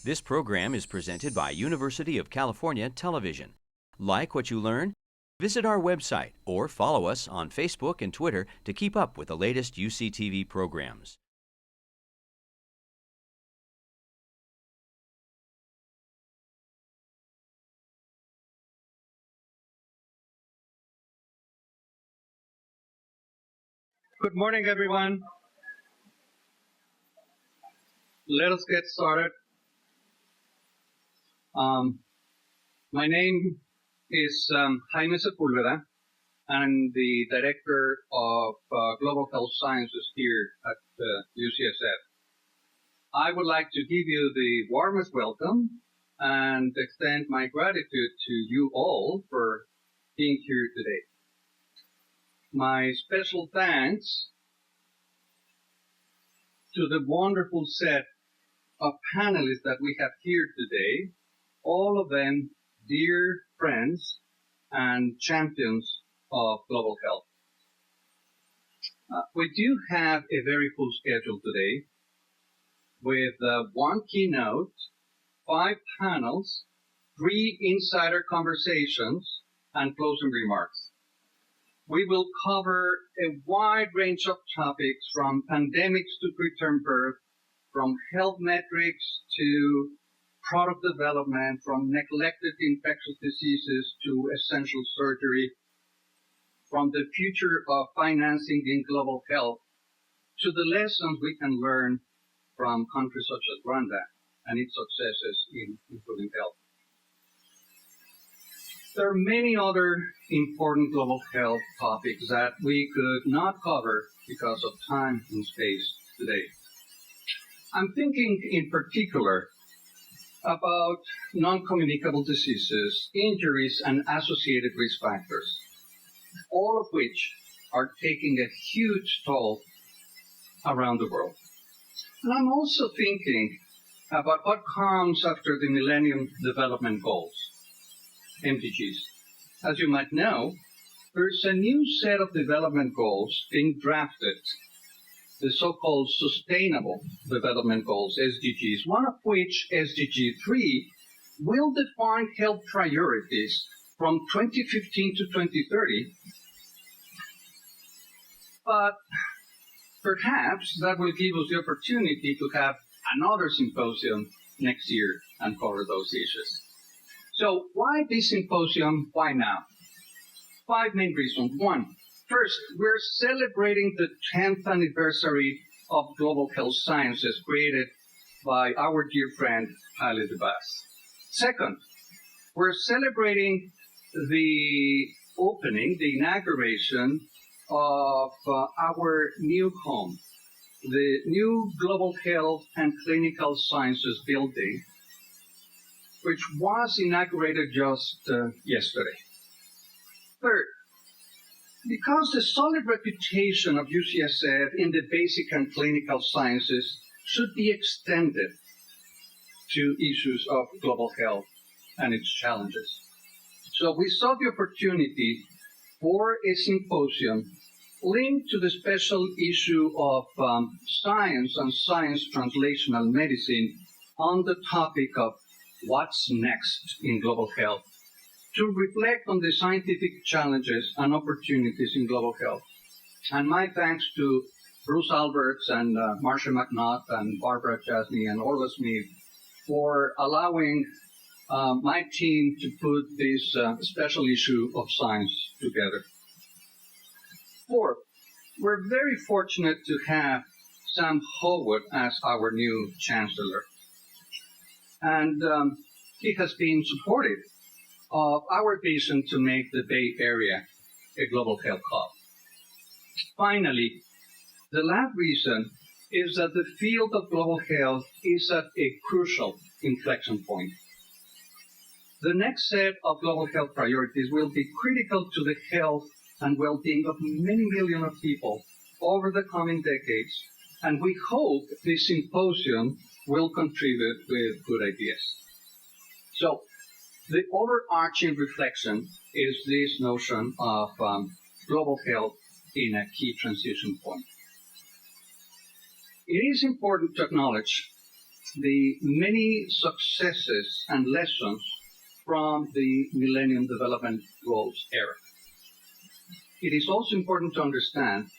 This program is presented by University of California Television. Like what you learn? Visit our website or follow us on Facebook and Twitter to keep up with the latest UCTV programs. Good morning, everyone. Let us get started. My name is Jaime Sepulveda. I'm the Director of Global Health Sciences here at UCSF. I would like to give you the warmest welcome and extend my gratitude to you all for being here today. My special thanks to the wonderful set of panelists that we have here today, all of them dear friends and champions of global health. We do have a very full schedule today with one keynote, 5 panels, 3 insider conversations, and closing remarks. We will cover a wide range of topics from pandemics to preterm birth, from health metrics to product development, from neglected infectious diseases to essential surgery, from the future of financing in global health to the lessons we can learn from countries such as Rwanda and its successes in improving health. There are many other important global health topics that we could not cover because of time and space today. I'm thinking in particular about non-communicable diseases, injuries, and associated risk factors, all of which are taking a huge toll around the world. And I'm also thinking about what comes after the Millennium Development Goals, MDGs. As you might know, there's a new set of development goals being drafted, the so-called Sustainable Development Goals, SDGs, one of which, SDG 3, will define health priorities from 2015 to 2030. But perhaps that will give us the opportunity to have another symposium next year and cover those issues. So why this symposium? Why now? 5 main reasons. 1, first, we're celebrating the 10th anniversary of Global Health Sciences created by our dear friend Haile Debbass. Second, we're celebrating the opening, the inauguration of our new home, the new Global Health and Clinical Sciences building, which was inaugurated just yesterday. Third, because the solid reputation of UCSF in the basic and clinical sciences should be extended to issues of global health and its challenges. So we saw the opportunity for a symposium linked to the special issue of science and science translational medicine on the topic of what's next in global health, to reflect on the scientific challenges and opportunities in global health. And my thanks to Bruce Alberts and Marcia McNaught and Barbara Jasny and Orla Smith for allowing my team to put this special issue of science together. 4th, we're very fortunate to have Sam Howard as our new chancellor. And he has been supportive of our vision to make the Bay Area a global health hub. Finally, the last reason is that the field of global health is at a crucial inflection point. The next set of global health priorities will be critical to the health and well-being of many millions of people over the coming decades, and we hope this symposium will contribute with good ideas. So, the overarching reflection is this notion of global health in a key transition point. It is important to acknowledge the many successes and lessons from the Millennium Development Goals era. It is also important to understand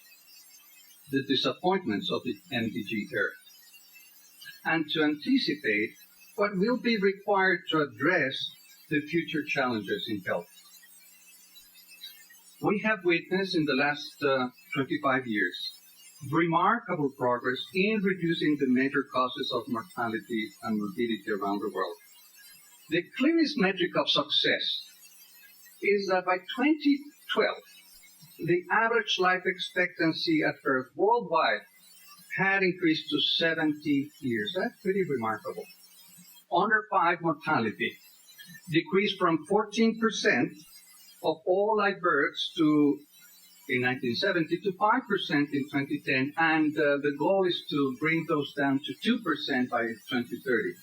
the disappointments of the MDG era and to anticipate what will be required to address the future challenges in health. We have witnessed in the last 25 years remarkable progress in reducing the major causes of mortality and morbidity around the world. The clearest metric of success is that by 2012, the average life expectancy at Earth worldwide had increased to 70 years. That's pretty remarkable. Under 5 mortality decreased from 14% of all live births in 1970 to 5% in 2010, and the goal is to bring those down to 2% by 2030.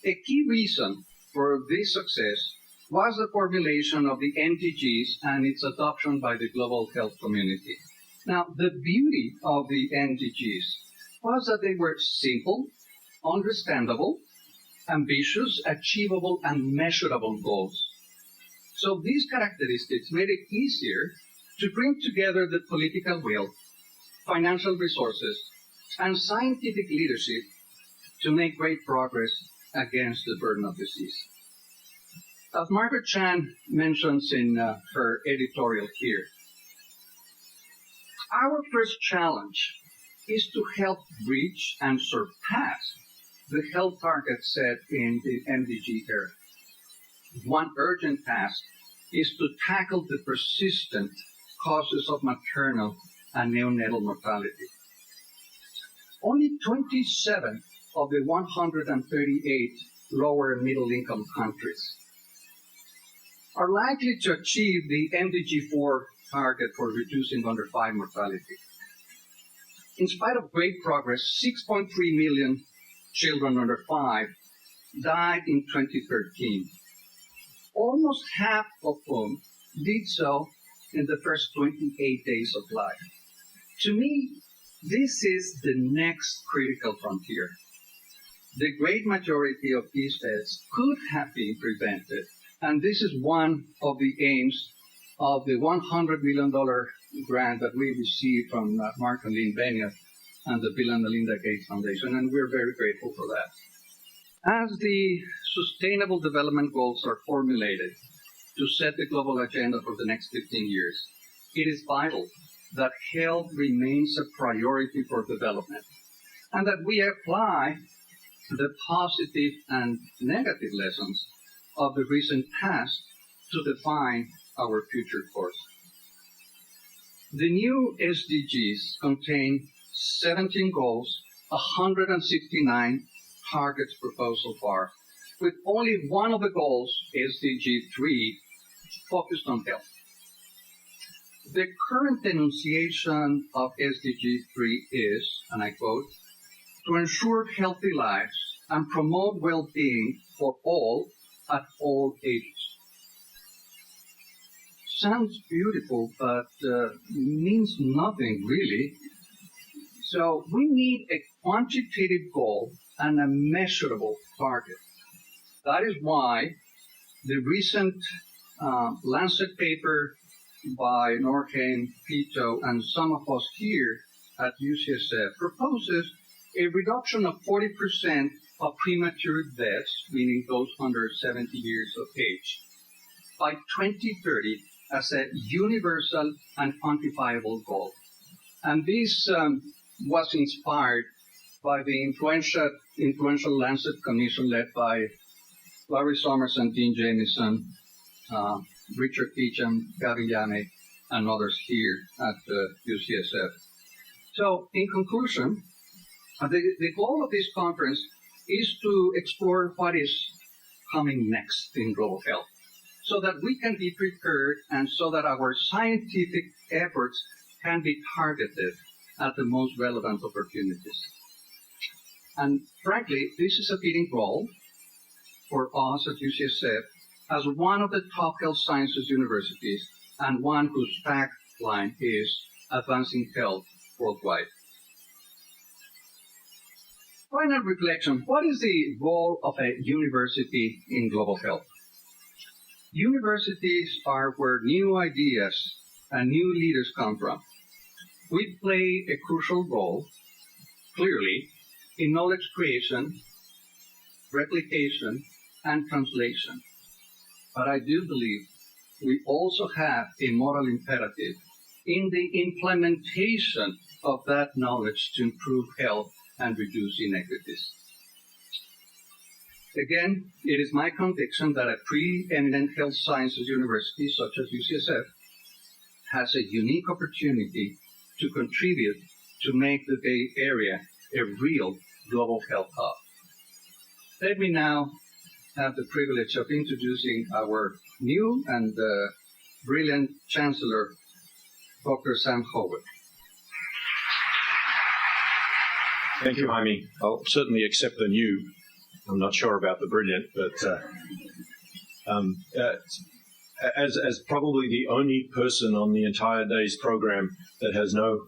A key reason for this success was the formulation of the MDGs and its adoption by the global health community. Now, the beauty of the MDGs was that they were simple, understandable, ambitious, achievable, and measurable goals. So these characteristics made it easier to bring together the political will, financial resources, and scientific leadership to make great progress against the burden of disease. As Margaret Chan mentions in her editorial here, our first challenge is to help reach and surpass the health targets set in the MDG era. One urgent task is to tackle the persistent causes of maternal and neonatal mortality. Only 27 of the 138 lower and middle income countries are likely to achieve the MDG4 target for reducing under 5 mortality. In spite of great progress, 6.3 million children under 5 died in 2013, almost half of whom did so in the first 28 days of life. To me, this is the next critical frontier. The great majority of these deaths could have been prevented, and this is one of the aims of the $100 million grant that we received from Mark and Lynn Benya and the Bill and Melinda Gates Foundation, and we're very grateful for that. As the Sustainable Development Goals are formulated to set the global agenda for the next 15 years, it is vital that health remains a priority for development, and that we apply the positive and negative lessons of the recent past to define our future course. The new SDGs contain 17 goals, 169 targets proposed so far, with only one of the goals, SDG 3, focused on health. The current enunciation of SDG 3 is, and I quote, to ensure healthy lives and promote well-being for all at all ages. Sounds beautiful, but means nothing really. So we need a quantitative goal and a measurable target. That is why the recent Lancet paper by Norheim, Pito, and some of us here at UCSF proposes a reduction of 40% of premature deaths, meaning those under 70 years of age, by 2030 as a universal and quantifiable goal. And this was inspired by the influential Lancet Commission led by Larry Summers and Dean Jamieson, Richard Teacham, Gary Yame, and others here at UCSF. So, in conclusion, the goal of this conference is to explore what is coming next in global health, so that we can be prepared and so that our scientific efforts can be targeted at the most relevant opportunities. And frankly, this is a fitting role for us at UCSF as one of the top health sciences universities and one whose tagline is advancing health worldwide. final reflection. What is the role of a university in global health? Universities are where new ideas and new leaders come from. We play a crucial role, clearly, in knowledge creation, replication, and translation. But I do believe we also have a moral imperative in the implementation of that knowledge to improve health and reduce inequities. Again, it is my conviction that a preeminent health sciences university such as UCSF has a unique opportunity to contribute to make the Bay Area a real global health hub. Let me now have the privilege of introducing our new and brilliant Chancellor, Dr. Sam Howard. Thank you, Jaime. I'll certainly accept the new. I'm not sure about the brilliant, but as probably the only person on the entire day's program that has no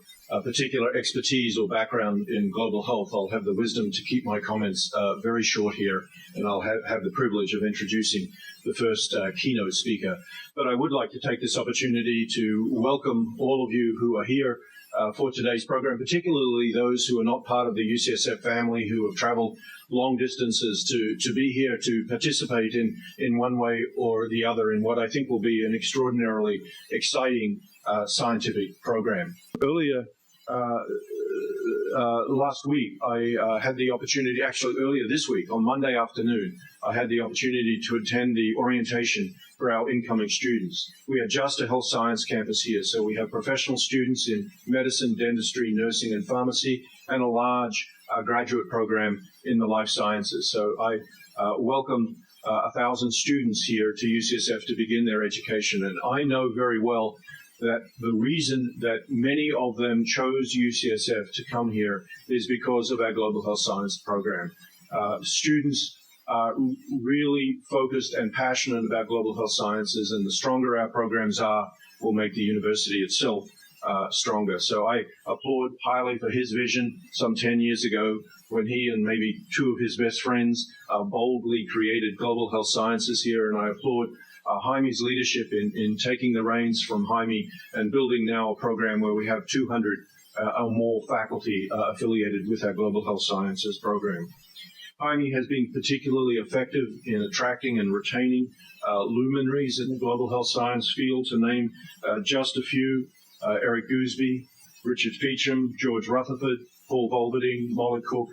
particular expertise or background in global health, I'll have the wisdom to keep my comments very short here, and I'll have the privilege of introducing the first keynote speaker. But I would like to take this opportunity to welcome all of you who are here for today's program, particularly those who are not part of the UCSF family, who have traveled long distances to be here to participate in one way or the other in what I think will be an extraordinarily exciting scientific program. Earlier last week, I had the opportunity, actually earlier this week, on Monday afternoon, I had the opportunity to attend the orientation for our incoming students. We are just a health science campus here, so we have professional students in medicine, dentistry, nursing, and pharmacy, and a large graduate program in the life sciences. So I welcome 1,000 students here to UCSF to begin their education, and I know very well that the reason that many of them chose UCSF to come here is because of our global health science program. Students are really focused and passionate about global health sciences, and the stronger our programs are, will make the university itself stronger. So I applaud highly for his vision some 10 years ago when he and maybe two of his best friends boldly created global health sciences here, and I applaud Jaime's leadership in taking the reins from Jaime and building now a program where we have 200 or more faculty affiliated with our global health sciences program. Jaime has been particularly effective in attracting and retaining luminaries in the global health science field, to name just a few: Eric Goosby, Richard Feacham, George Rutherford, Paul Volberding, Molly Cook,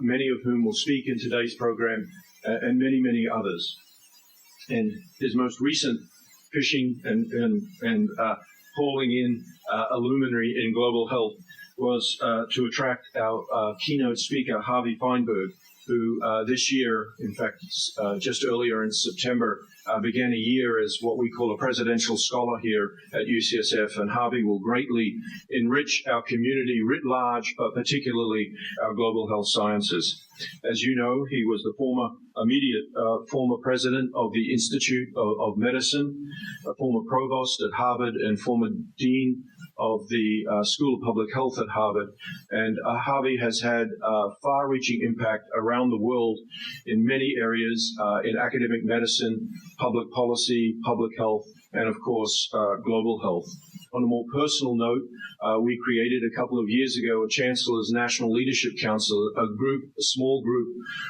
many of whom will speak in today's program, and many, many others. And his most recent fishing and hauling in a luminary in global health was to attract our keynote speaker, Harvey Feinberg, who this year, in fact, just earlier in September, began a year as what we call a presidential scholar here at UCSF, and Harvey will greatly enrich our community writ large, but particularly our global health sciences. As you know, he was the former president of the Institute of Medicine, a former provost at Harvard, and former dean of the School of Public Health at Harvard. And Harvey has had far-reaching impact around the world in many areas, in academic medicine, public policy, public health, and of course, global health. On a more personal note, we created a couple of years ago a Chancellor's National Leadership Council, a small group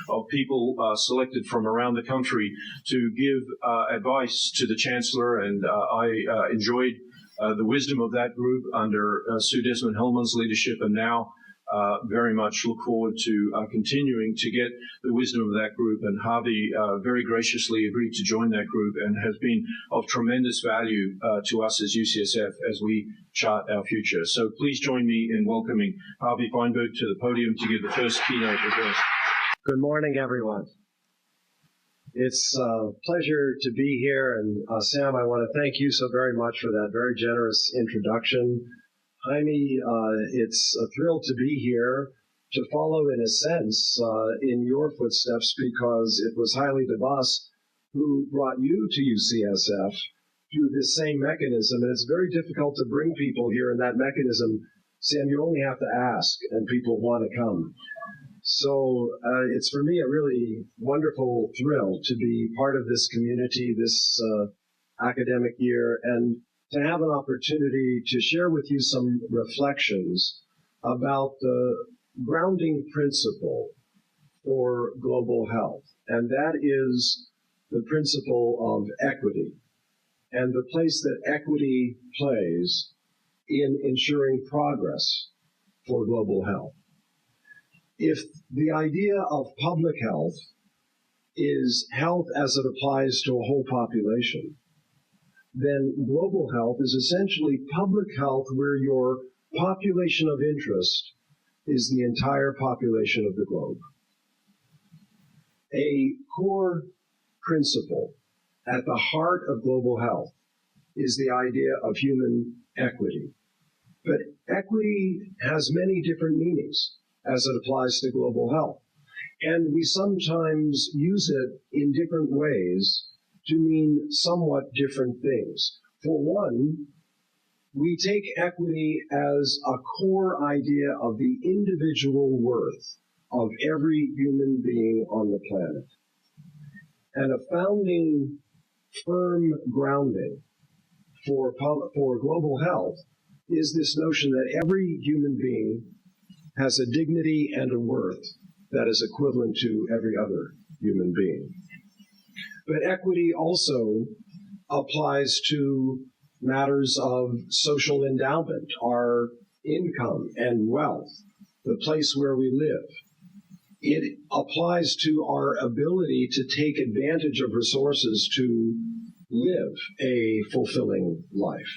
of people selected from around the country to give advice to the Chancellor, and I enjoyed the wisdom of that group under Sue Desmond-Hellmann's leadership, and now very much look forward to continuing to get the wisdom of that group. And Harvey very graciously agreed to join that group and has been of tremendous value to us as UCSF as we chart our future. So please join me in welcoming Harvey Feinberg to the podium to give the first keynote address. Good morning, everyone. It's a pleasure to be here, and Sam, I want to thank you so very much for that very generous introduction. Jaime, it's a thrill to be here, to follow, in a sense, in your footsteps, because it was Haile Debus who brought you to UCSF through this same mechanism, and it's very difficult to bring people here in that mechanism. Sam, you only have to ask, and people want to come. So it's for me a really wonderful thrill to be part of this community this academic year and to have an opportunity to share with you some reflections about the grounding principle for global health, and that is the principle of equity and the place that equity plays in ensuring progress for global health. If the idea of public health is health as it applies to a whole population, then global health is essentially public health where your population of interest is the entire population of the globe. A core principle at the heart of global health is the idea of human equity. But equity has many different meanings as it applies to global health. And we sometimes use it in different ways to mean somewhat different things. For one, we take equity as a core idea of the individual worth of every human being on the planet. And a founding firm grounding for global health is this notion that every human being has a dignity and a worth that is equivalent to every other human being. But equity also applies to matters of social endowment, our income and wealth, the place where we live. It applies to our ability to take advantage of resources to live a fulfilling life.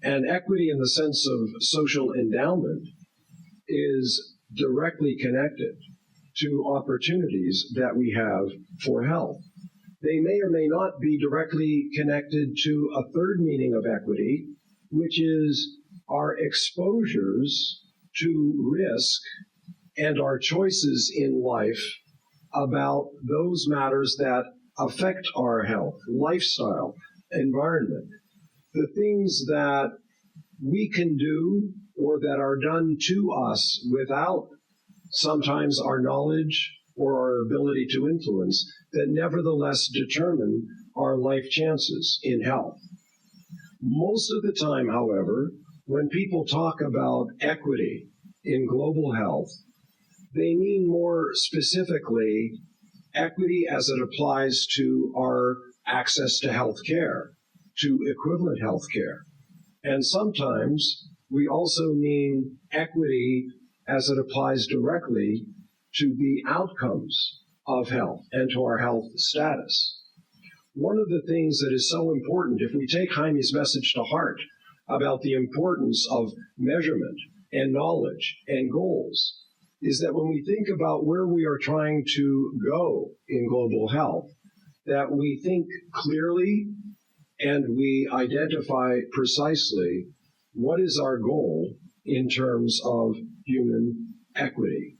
And equity in the sense of social endowment is directly connected to opportunities that we have for health. They may or may not be directly connected to a third meaning of equity, which is our exposures to risk and our choices in life about those matters that affect our health, lifestyle, environment, the things that we can do or that are done to us without sometimes our knowledge or our ability to influence, that nevertheless determine our life chances in health. Most of the time, however, when people talk about equity in global health, they mean more specifically equity as it applies to our access to health care, to equivalent health care. And sometimes we also mean equity as it applies directly to the outcomes of health and to our health status. One of the things that is so important, if we take Jaime's message to heart about the importance of measurement and knowledge and goals, is that when we think about where we are trying to go in global health, that we think clearly and we identify precisely what is our goal in terms of human equity.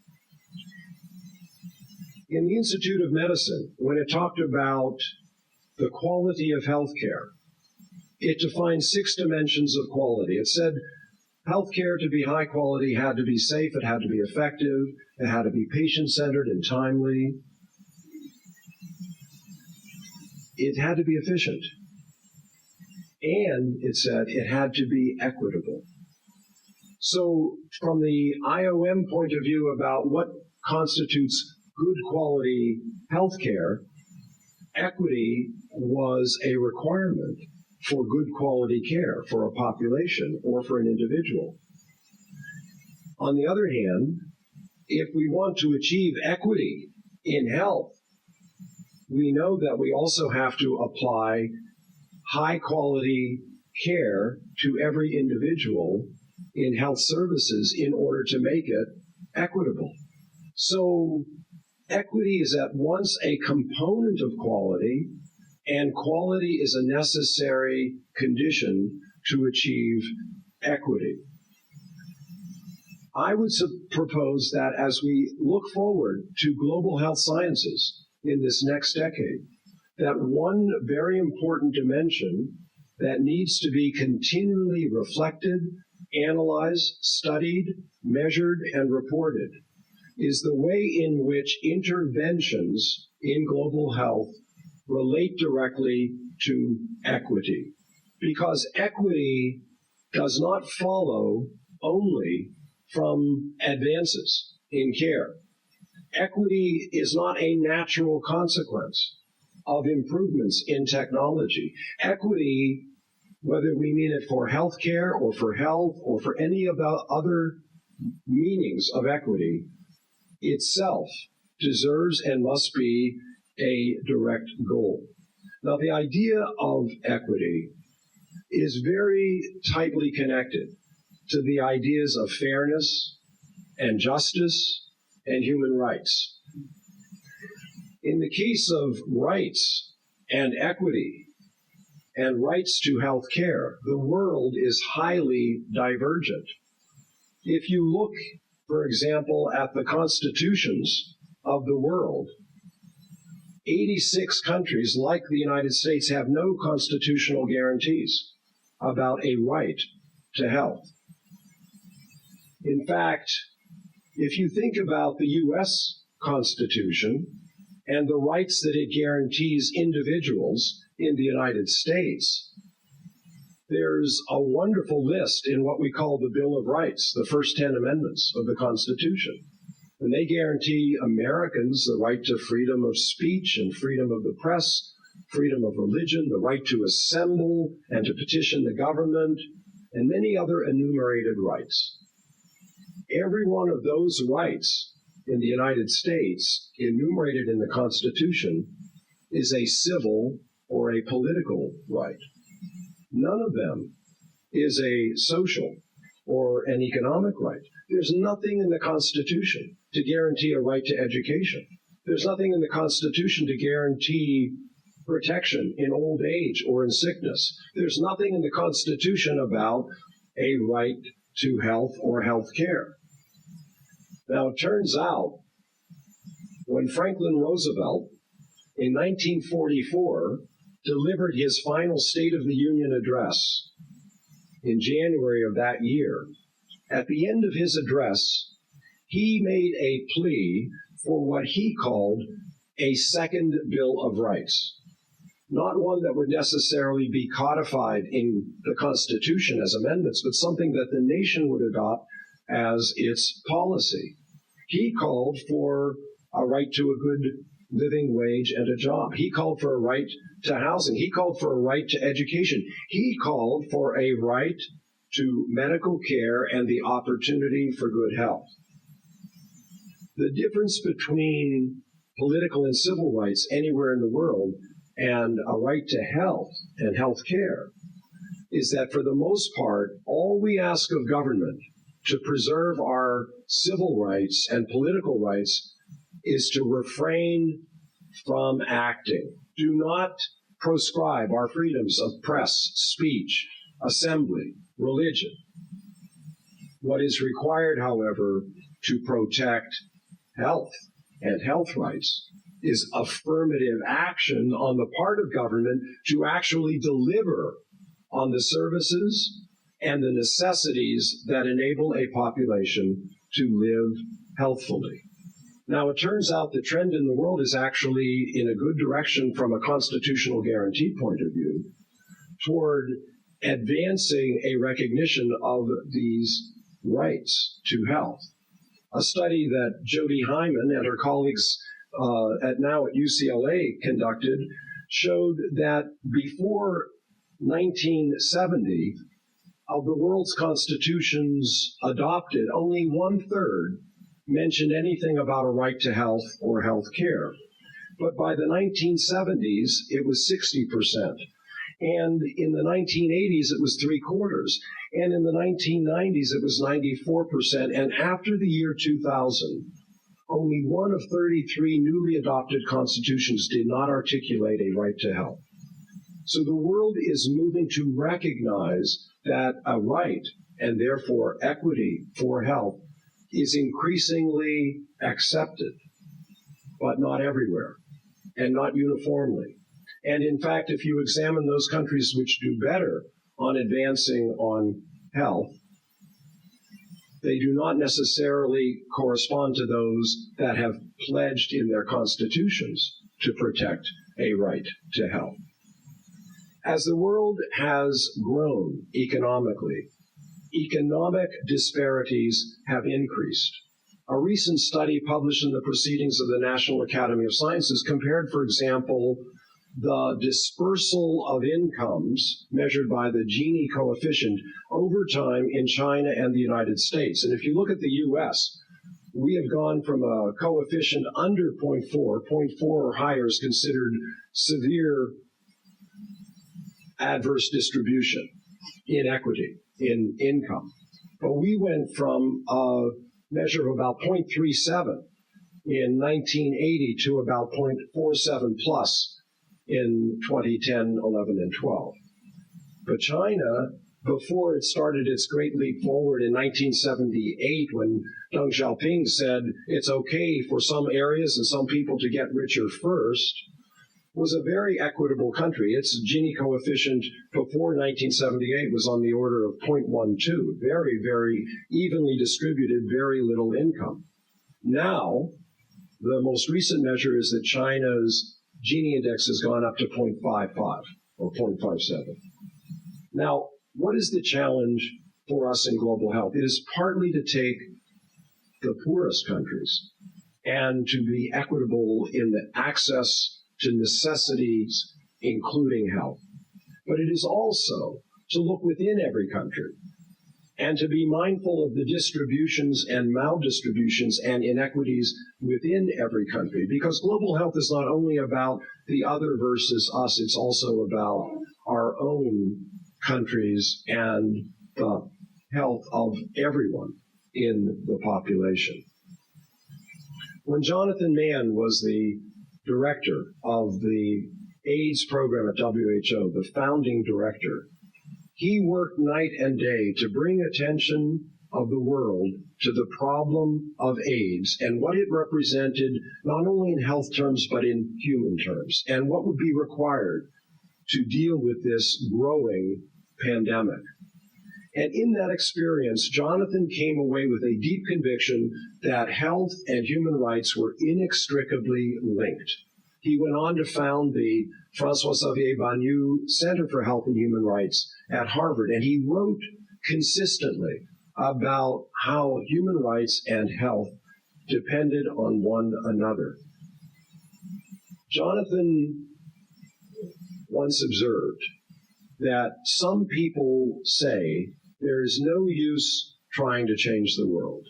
In the Institute of Medicine, when it talked about the quality of healthcare, it defined 6 dimensions of quality. It said healthcare to be high quality had to be safe, it had to be effective, it had to be patient-centered and timely. It had to be efficient. And it said it had to be equitable. So from the IOM point of view about what constitutes good quality healthcare, equity was a requirement for good quality care for a population or for an individual. On the other hand, if we want to achieve equity in health, we know that we also have to apply high quality care to every individual in health services in order to make it equitable. So equity is at once a component of quality, and quality is a necessary condition to achieve equity. I would propose that as we look forward to global health sciences in this next decade, that one very important dimension that needs to be continually reflected, analyzed, studied, measured, and reported is the way in which interventions in global health relate directly to equity. Because equity does not follow only from advances in care. Equity is not a natural consequence of improvements in technology. Equity, whether we mean it for healthcare or for health or for any of the other meanings of equity, itself deserves and must be a direct goal. Now, the idea of equity is very tightly connected to the ideas of fairness and justice and human rights. In the case of rights and equity and rights to health care, the world is highly divergent. If you look, for example, at the constitutions of the world, 86 countries, like the United States, have no constitutional guarantees about a right to health. In fact, if you think about the U.S. Constitution and the rights that it guarantees individuals in the United States, there's a wonderful list in what we call the Bill of Rights, the first 10 amendments of the Constitution. And they guarantee Americans the right to freedom of speech and freedom of the press, freedom of religion, the right to assemble and to petition the government, and many other enumerated rights. Every one of those rights in the United States, enumerated in the Constitution, is a civil or a political right. None of them is a social or an economic right. There's nothing in the Constitution to guarantee a right to education. There's nothing in the Constitution to guarantee protection in old age or in sickness. There's nothing in the Constitution about a right to health or health care. Now, it turns out when Franklin Roosevelt in 1944 delivered his final State of the Union address in January of that year, at the end of his address, he made a plea for what he called a second Bill of Rights. Not one that would necessarily be codified in the Constitution as amendments, but something that the nation would adopt as its policy. He called for a right to a good living wage and a job. He called for a right to housing. He called for a right to education. He called for a right to medical care and the opportunity for good health. The difference between political and civil rights anywhere in the world and a right to health and health care is that for the most part, all we ask of government to preserve our civil rights and political rights is to refrain from acting. Do not proscribe our freedoms of press, speech, assembly, religion. What is required, however, to protect health and health rights is affirmative action on the part of government to actually deliver on the services and the necessities that enable a population to live healthfully. Now, it turns out the trend in the world is actually in a good direction from a constitutional guarantee point of view toward advancing a recognition of these rights to health. A study that Jody Hyman and her colleagues at UCLA conducted showed that before 1970, of the world's constitutions adopted, only 1/3 mentioned anything about a right to health or health care. But by the 1970s, it was 60%. And in the 1980s, it was 3/4. And in the 1990s, it was 94%. And after the year 2000, only 1 of 33 newly adopted constitutions did not articulate a right to health. So the world is moving to recognize that a right, and therefore equity for health, is increasingly accepted, but not everywhere, and not uniformly. And in fact, if you examine those countries which do better on advancing on health, They do not necessarily correspond to those that have pledged in their constitutions to protect a right to health. As the world has grown economically, economic disparities have increased. A recent study published in the Proceedings of the National Academy of Sciences compared, for example, the dispersal of incomes measured by the Gini coefficient over time in China and the United States. And if you look at the U.S., we have gone from a coefficient under 0.4, 0.4 or higher is considered severe adverse distribution, inequity in income. But we went from a measure of about 0.37 in 1980 to about 0.47 plus in 2010, 11, and 12. But China, before it started its great leap forward in 1978, when Deng Xiaoping said it's okay for some areas and some people to get richer first, was a very equitable country. Its Gini coefficient before 1978 was on the order of 0.12, very, very evenly distributed, very little income. Now, the most recent measure is that China's Gini index has gone up to 0.55 or 0.57. Now, what is the challenge for us in global health? It is partly to take the poorest countries and to be equitable in the access to necessities, including health. But it is also to look within every country and to be mindful of the distributions and maldistributions and inequities within every country. Because global health is not only about the other versus us, it's also about our own countries and the health of everyone in the population. When Jonathan Mann was the director of the AIDS program at WHO, the founding director, he worked night and day to bring attention of the world to the problem of AIDS and what it represented, not only in health terms, but in human terms, and what would be required to deal with this growing pandemic. And in that experience, Jonathan came away with a deep conviction that health and human rights were inextricably linked. He went on to found the François-Xavier Banyou Center for Health and Human Rights at Harvard, and he wrote consistently about how human rights and health depended on one another. Jonathan once observed that some people say there is no use trying to change the world.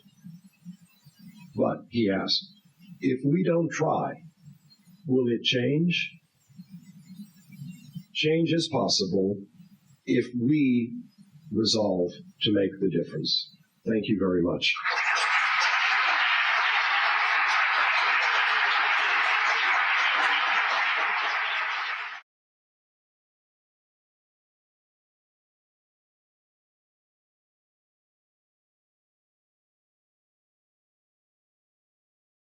But, he asked, if we don't try, will it change? Change is possible if we resolve to make the difference. Thank you very much.